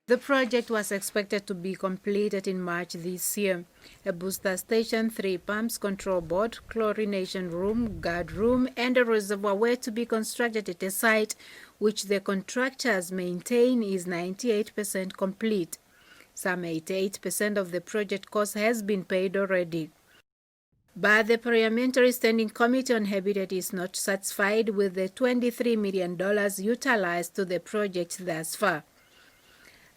The project was expected to be completed in March this year. A booster station, 3 pumps, control board, chlorination room, guard room, and a reservoir were to be constructed at a site which the contractors maintain is 98% complete. Some 88% of the project cost has been paid already. But the Parliamentary Standing Committee on Habitat is not satisfied with the $23 million utilized to the project thus far.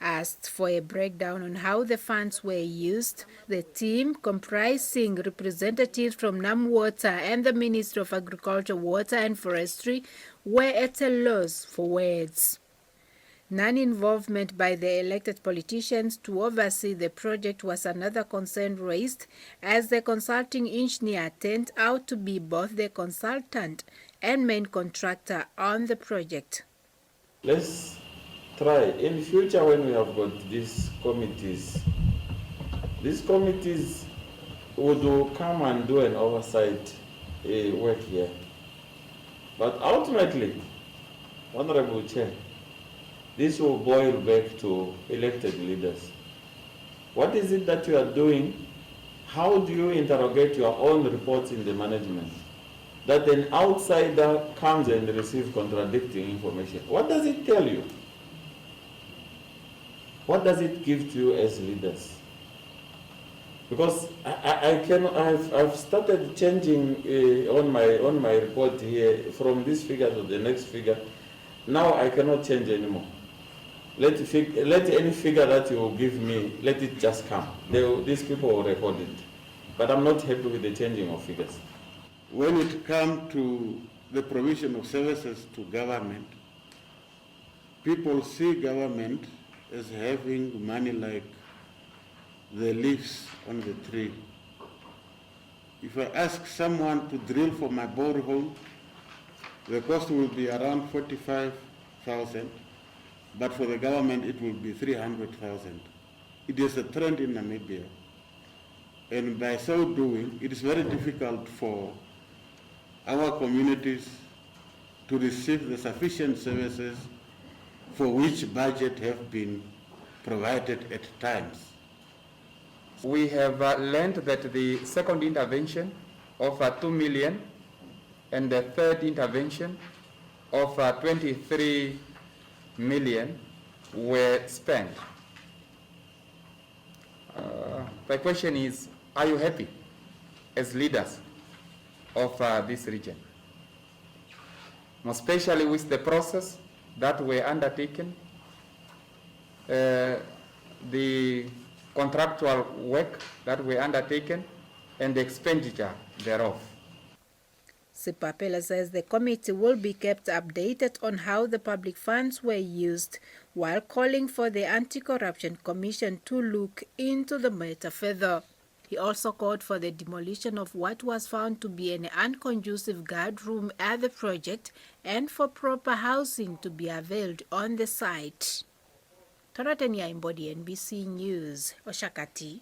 Asked for a breakdown on how the funds were used, the team, comprising representatives from NamWater and the Ministry of Agriculture, Water and Forestry, were at a loss for words. Non-involvement by the elected politicians to oversee the project was another concern raised, as the consulting engineer turned out to be both the consultant and main contractor on the project. Let's try in future when we have got these committees would come and do an oversight work here. But ultimately, Honorable Chair, this will boil back to elected leaders. What is it that you are doing? How do you interrogate your own reports in the management? That an outsider comes and receives contradicting information. What does it tell you? What does it give to you as leaders? Because I've started changing on my report here from this figure to the next figure. Now I cannot change anymore. Let any figure that you will give me, let it just come. These people will record it. But I'm not happy with the changing of figures. When it comes to the provision of services to government, people see government as having money like the leaves on the tree. If I ask someone to drill for my borehole, the cost will be around 45,000, but for the government it will be 300,000. It is a trend in Namibia. And by so doing, it is very difficult for our communities to receive the sufficient services for which budget have been provided at times. We have learned that the second intervention of 2 million and the third intervention of 23 million were spent. The question is, are you happy as leaders of this region? Especially with the process that were undertaken, the contractual work that were undertaken, and the expenditure thereof. Sipapela says the committee will be kept updated on how the public funds were used, while calling for the Anti-Corruption Commission to look into the matter further. He also called for the demolition of what was found to be an unconducive guard room at the project and for proper housing to be availed on the site. Ombonde, NBC News, Oshakati.